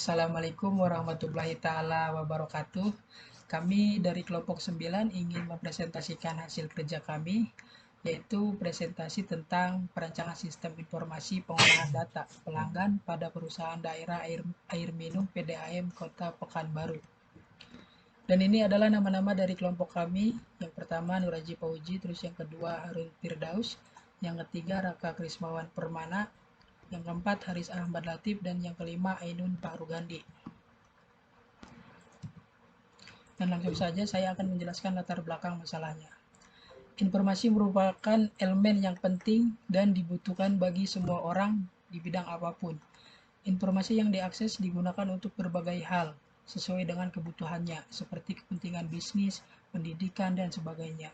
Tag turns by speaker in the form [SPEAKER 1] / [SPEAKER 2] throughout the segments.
[SPEAKER 1] Assalamualaikum warahmatullahi taala wabarakatuh. Kami dari kelompok 9 ingin mempresentasikan hasil kerja kami, yaitu presentasi tentang perancangan sistem informasi pengolahan data pelanggan pada perusahaan daerah air minum PDAM Kota Pekanbaru. Dan ini adalah nama-nama dari kelompok kami. Yang pertama Nuraji Pauji, terus yang kedua Harun Firdaus, yang ketiga Raka Krismawan Permana, yang keempat Haris Ahmad Latif, dan yang kelima Ainun Pak Rugandi. Dan langsung saja saya akan menjelaskan latar belakang masalahnya. Informasi merupakan elemen yang penting dan dibutuhkan bagi semua orang di bidang apapun. Informasi yang diakses digunakan untuk berbagai hal sesuai dengan kebutuhannya, seperti kepentingan bisnis, pendidikan, dan sebagainya.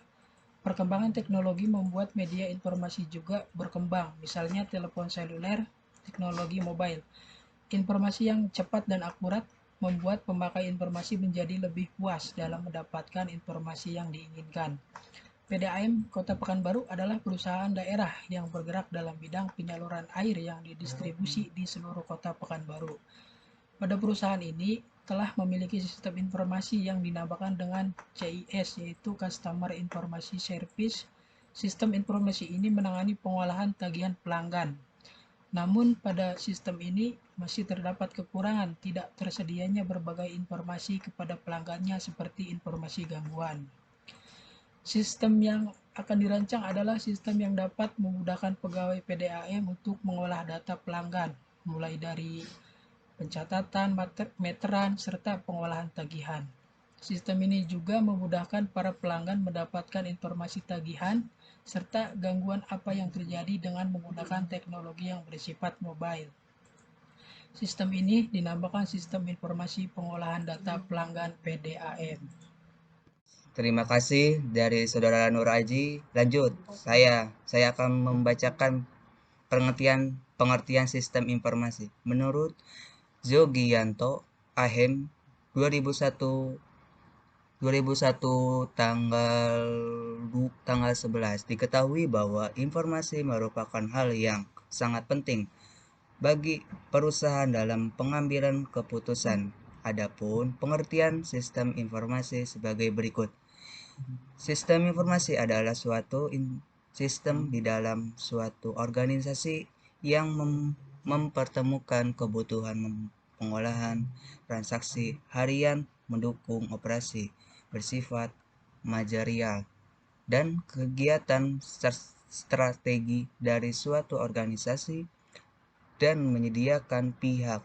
[SPEAKER 1] Perkembangan teknologi membuat media informasi juga berkembang, misalnya telepon seluler, teknologi mobile. Informasi yang cepat dan akurat membuat pemakai informasi menjadi lebih puas dalam mendapatkan informasi yang diinginkan. PDAM Kota Pekanbaru adalah perusahaan daerah yang bergerak dalam bidang penyaluran air yang didistribusi di seluruh Kota Pekanbaru. Pada perusahaan ini telah memiliki sistem informasi yang dinamakan dengan CIS, yaitu Customer Information Service. Sistem informasi ini menangani pengolahan tagihan pelanggan. Namun pada sistem ini masih terdapat kekurangan, tidak tersedianya berbagai informasi kepada pelanggannya seperti informasi gangguan. Sistem yang akan dirancang adalah sistem yang dapat memudahkan pegawai PDAM untuk mengolah data pelanggan, mulai dari pencatatan, meteran, serta pengolahan tagihan. Sistem ini juga memudahkan para pelanggan mendapatkan informasi tagihan serta gangguan apa yang terjadi dengan menggunakan teknologi yang bersifat mobile. Sistem ini dinamakan Sistem Informasi Pengolahan Data Pelanggan PDAM.
[SPEAKER 2] Terima kasih dari Saudara Nur Aji. Lanjut, saya akan membacakan pengertian sistem informasi. Menurut Zogianto, AHEM 2001 2001 tanggal 11 diketahui bahwa informasi merupakan hal yang sangat penting bagi perusahaan dalam pengambilan keputusan. Adapun pengertian sistem informasi sebagai berikut. Sistem informasi adalah sistem di dalam suatu organisasi yang mempertemukan kebutuhan pengolahan transaksi harian mendukung operasi bersifat manajerial dan kegiatan strategi dari suatu organisasi dan menyediakan pihak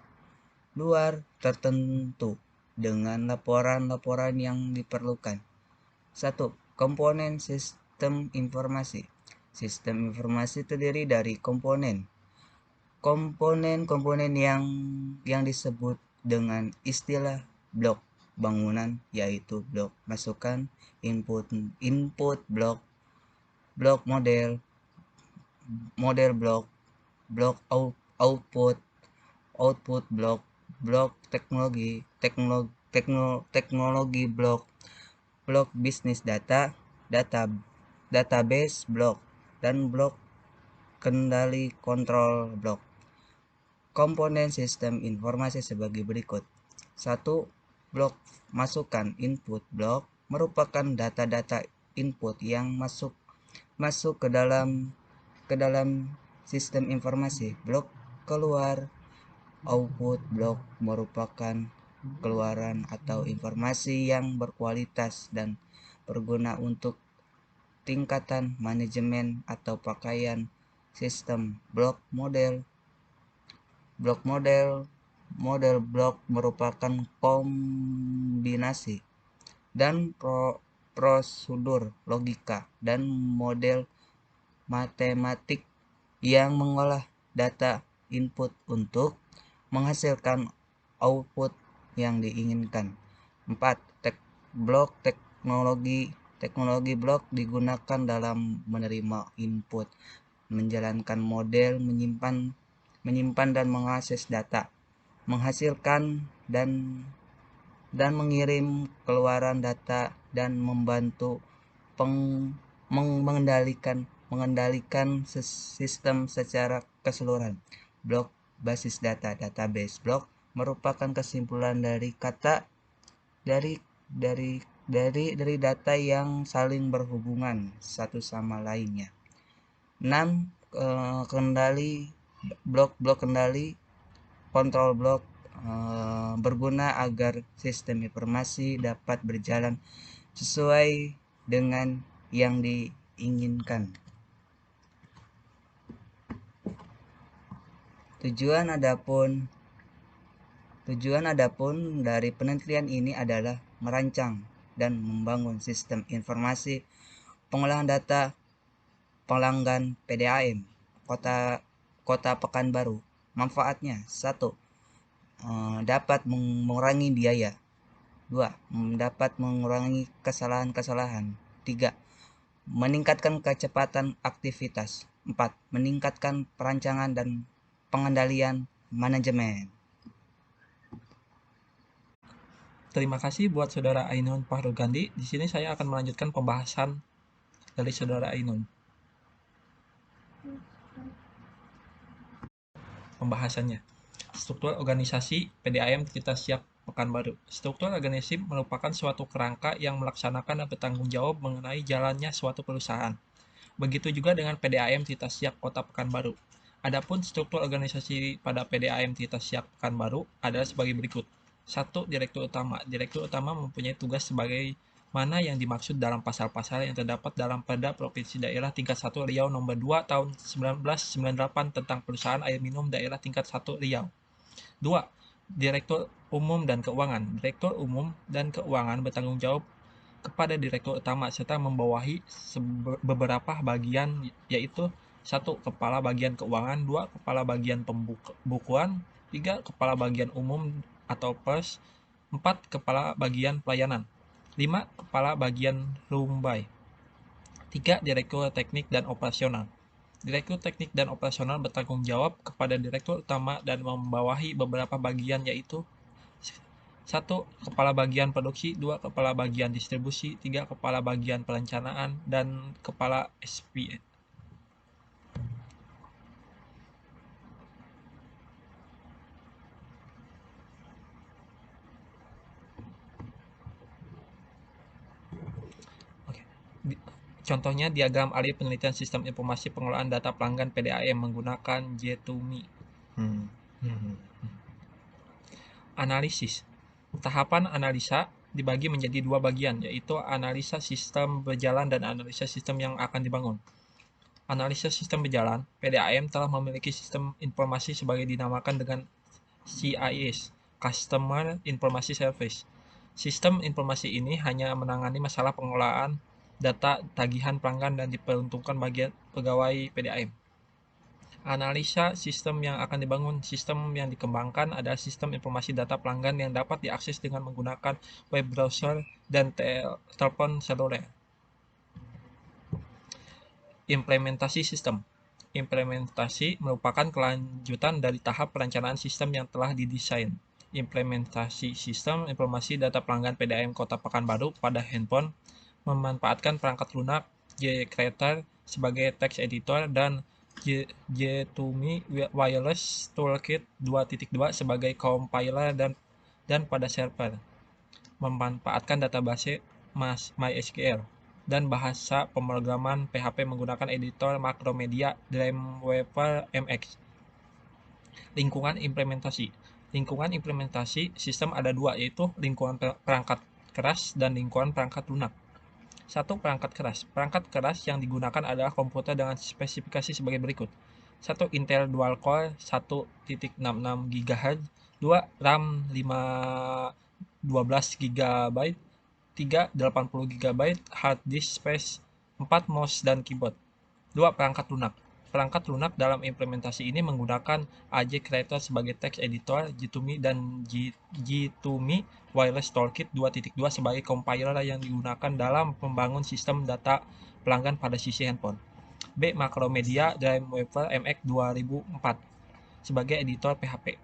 [SPEAKER 2] luar tertentu dengan laporan-laporan yang diperlukan. 1. Komponen sistem informasi. Sistem informasi terdiri dari komponen yang disebut dengan istilah blok bangunan, yaitu blok masukan, input blok model blok output blok teknologi blok bisnis database blok, dan blok kendali kontrol blok. Komponen sistem informasi sebagai berikut. 1. Blok masukan input blok merupakan data-data input yang masuk ke dalam sistem informasi. Blok keluar output blok merupakan keluaran atau informasi yang berkualitas dan berguna untuk tingkatan manajemen atau pakaian sistem. Model blok merupakan kombinasi dan prosedur logika dan model matematik yang mengolah data input untuk menghasilkan output yang diinginkan. 4. Blok teknologi blok digunakan dalam menerima input, menjalankan model, menyimpan dan mengakses data, menghasilkan dan mengirim keluaran data, dan membantu mengendalikan sistem secara keseluruhan. Blok basis data database blok merupakan kesimpulan dari data yang saling berhubungan satu sama lainnya. 6. Blok kendali kontrol blok berguna agar sistem informasi dapat berjalan sesuai dengan yang diinginkan. Tujuan adapun dari penelitian ini adalah merancang dan membangun sistem informasi pengolahan data pelanggan PDAM Kota Pekanbaru. Manfaatnya: 1. Dapat mengurangi biaya. 2. Dapat mengurangi kesalahan-kesalahan. 3. Meningkatkan kecepatan aktivitas. 4. Meningkatkan perancangan dan pengendalian manajemen.
[SPEAKER 3] Terima kasih buat Saudara Ainun Fahrugandi. Di sini saya akan melanjutkan pembahasan dari Saudara Ainun. Pembahasannya. Struktur organisasi PDAM Kita Siap Pekanbaru. Struktur organisasi merupakan suatu kerangka yang melaksanakan dan bertanggung jawab mengenai jalannya suatu perusahaan. Begitu juga dengan PDAM Kita Siap Kota Pekanbaru. Adapun struktur organisasi pada PDAM Kita Siap Pekanbaru adalah sebagai berikut. 1. Direktur utama. Direktur utama mempunyai tugas sebagai mana yang dimaksud dalam pasal-pasal yang terdapat dalam Perda Provinsi Daerah Tingkat 1 Riau Nomor 2 Tahun 1998 tentang Perusahaan Air Minum Daerah Tingkat 1 Riau. 2. Direktur Umum dan Keuangan. Direktur Umum dan Keuangan bertanggung jawab kepada Direktur Utama serta membawahi beberapa bagian, yaitu 1. Kepala Bagian Keuangan, 2. Kepala Bagian Pembukuan, 3. Kepala Bagian Umum atau Pers, 4. Kepala Bagian Pelayanan, 5. Kepala Bagian Rumbai, 3. Direktur Teknik dan Operasional. Direktur Teknik dan Operasional bertanggung jawab kepada Direktur Utama dan membawahi beberapa bagian, yaitu 1. Kepala Bagian Produksi, 2. Kepala Bagian Distribusi, 3. Kepala Bagian Perencanaan, dan Kepala SPN. Contohnya diagram alih penelitian sistem informasi pengelolaan data pelanggan PDAM menggunakan J2Me. Analisis. Tahapan analisa dibagi menjadi dua bagian, yaitu analisa sistem berjalan dan analisa sistem yang akan dibangun. Analisa sistem berjalan, PDAM telah memiliki sistem informasi sebagai dinamakan dengan CIS, Customer Information Service. Sistem informasi ini hanya menangani masalah pengelolaan data tagihan pelanggan dan diperuntukkan bagi pegawai PDAM. Analisa sistem yang akan dibangun. Sistem yang dikembangkan adalah sistem informasi data pelanggan yang dapat diakses dengan menggunakan web browser dan telepon seluler. Implementasi sistem. Implementasi merupakan kelanjutan dari tahap perencanaan sistem yang telah didesain. Implementasi sistem informasi data pelanggan PDAM Kota Pekanbaru pada handphone memanfaatkan perangkat lunak J-Creator sebagai text editor dan J2Me Wireless Toolkit 2.2 sebagai compiler dan pada server. Memanfaatkan database MySQL dan bahasa pemrograman PHP menggunakan editor Macromedia Dreamweaver MX. Lingkungan implementasi. Lingkungan implementasi sistem ada dua, yaitu lingkungan perangkat keras dan lingkungan perangkat lunak. 1. Perangkat keras. Perangkat keras yang digunakan adalah komputer dengan spesifikasi sebagai berikut. 1. Intel Dual Core 1.66 GHz, 2. RAM 12 GB, 3. 80 GB hard disk space, 4. mouse dan keyboard. 2. Perangkat lunak. Perangkat lunak dalam implementasi ini menggunakan AJ Creator sebagai text editor, J2Me dan J2Me Wireless Toolkit 2.2 sebagai compiler yang digunakan dalam membangun sistem data pelanggan pada sisi handphone. B. Macromedia Dreamweaver MX 2004 sebagai editor PHP.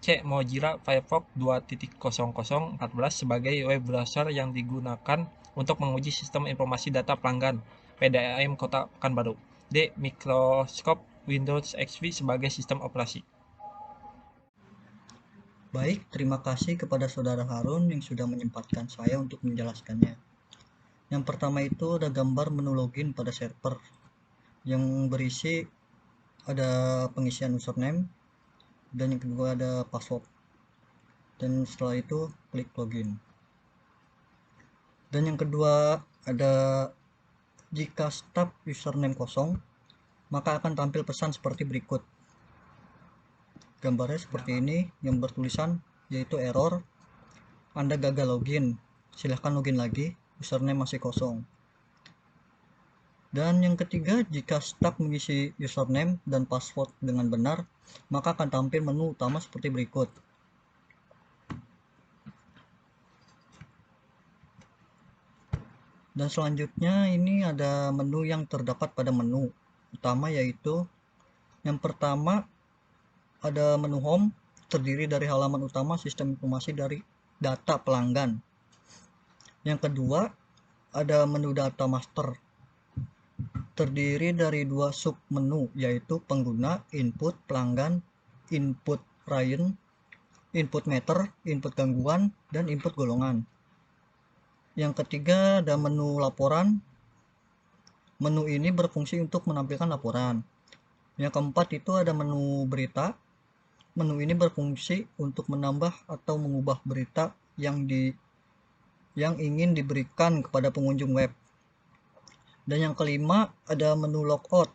[SPEAKER 3] C. Mozilla Firefox 2.0014 sebagai web browser yang digunakan untuk menguji sistem informasi data pelanggan PDAM Kota Pekanbaru. D. Microsoft Windows XP sebagai sistem operasi.
[SPEAKER 4] Baik, terima kasih kepada Saudara Harun yang sudah menyempatkan saya untuk menjelaskannya. Yang pertama itu ada gambar menu login pada server yang berisi ada pengisian username dan yang kedua ada password. Dan setelah itu klik login. Dan yang kedua ada jika staf username kosong, maka akan tampil pesan seperti berikut. Gambarnya seperti ini yang bertulisan yaitu error, Anda gagal login, silahkan login lagi, username masih kosong. Dan yang ketiga, jika staf mengisi username dan password dengan benar, maka akan tampil menu utama seperti berikut. Dan selanjutnya ini ada menu yang terdapat pada menu utama, yaitu yang pertama ada menu home, terdiri dari halaman utama sistem informasi dari data pelanggan. Yang kedua ada menu data master, terdiri dari dua sub menu, yaitu pengguna, input, pelanggan, input Ryan, input meter, input gangguan, dan input golongan. Yang ketiga ada menu laporan. Menu ini berfungsi untuk menampilkan laporan. Yang keempat itu ada menu berita. Menu ini berfungsi untuk menambah atau mengubah berita yang ingin diberikan kepada pengunjung web. Dan yang kelima ada menu logout.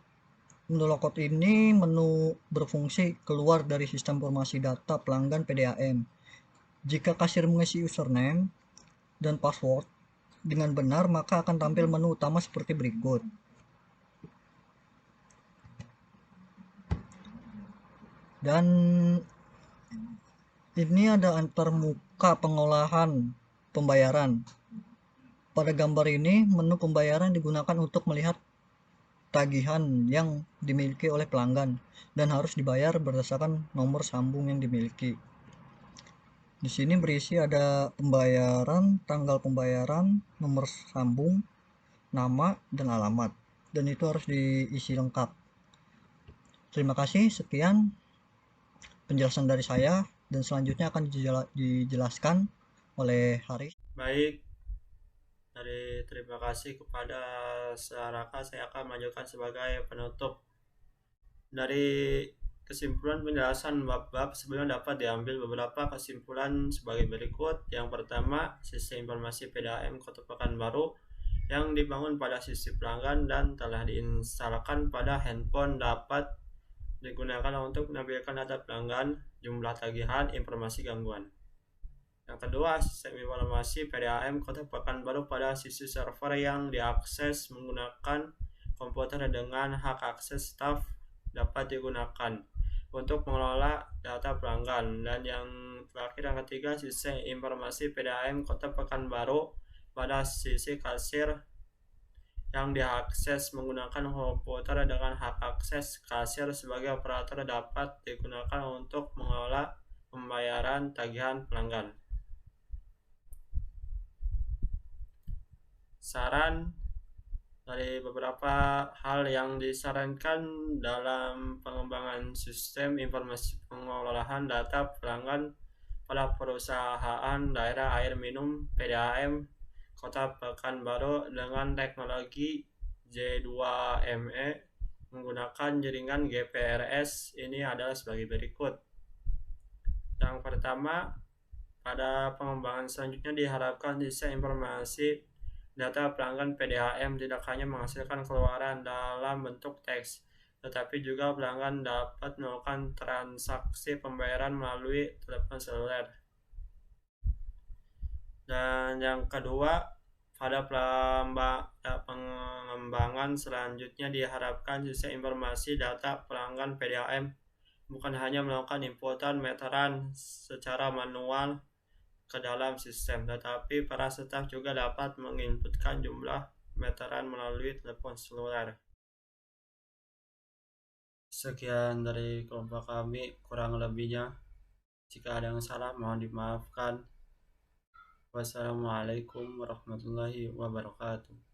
[SPEAKER 4] Menu logout ini menu berfungsi keluar dari sistem informasi data pelanggan PDAM. Jika kasir mengisi username dan password dengan benar, maka akan tampil menu utama seperti berikut. Dan ini ada antarmuka pengolahan pembayaran. Pada gambar ini, menu pembayaran digunakan untuk melihat tagihan yang dimiliki oleh pelanggan dan harus dibayar berdasarkan nomor sambung yang dimiliki. Di sini berisi ada pembayaran, tanggal pembayaran, nomor sambung, nama, dan alamat. Dan itu harus diisi lengkap. Terima kasih, sekian penjelasan dari saya, dan selanjutnya akan dijelaskan oleh Haris.
[SPEAKER 5] Baik, terima kasih kepada Saraka. Saya akan melanjutkan sebagai penutup. Dari kesimpulan penjelasan bab-bab sebelumnya dapat diambil beberapa kesimpulan sebagai berikut. Yang pertama, sistem informasi PDAM Kota Pekanbaru yang dibangun pada sisi pelanggan dan telah diinstalkan pada handphone dapat digunakan untuk menampilkan data pelanggan, jumlah tagihan, informasi gangguan. Yang kedua, sistem informasi PDAM Kota Pekanbaru pada sisi server yang diakses menggunakan komputer dengan hak akses staf dapat digunakan untuk mengelola data pelanggan. Dan yang terakhir, yang ketiga, sistem informasi PDAM Kota Pekanbaru pada sisi kasir yang diakses menggunakan komputer dengan hak akses kasir sebagai operator dapat digunakan untuk mengelola pembayaran tagihan pelanggan. Saran dari beberapa hal yang disarankan dalam pengembangan sistem informasi pengelolaan data pelanggan pada perusahaan daerah air minum PDAM Kota Pekanbaru dengan teknologi J2ME menggunakan jaringan GPRS ini adalah sebagai berikut. Yang pertama, pada pengembangan selanjutnya diharapkan sistem informasi data pelanggan PDAM tidak hanya menghasilkan keluaran dalam bentuk teks, tetapi juga pelanggan dapat melakukan transaksi pembayaran melalui telepon seluler. Dan yang kedua, pada pengembangan selanjutnya diharapkan sistem informasi data pelanggan PDAM bukan hanya melakukan inputan meteran secara manual ke dalam sistem, tetapi para staf juga dapat menginputkan jumlah meteran melalui telepon seluler. Sekian dari kelompok kami, kurang lebihnya jika ada yang salah mohon dimaafkan. Wassalamualaikum warahmatullahi wabarakatuh.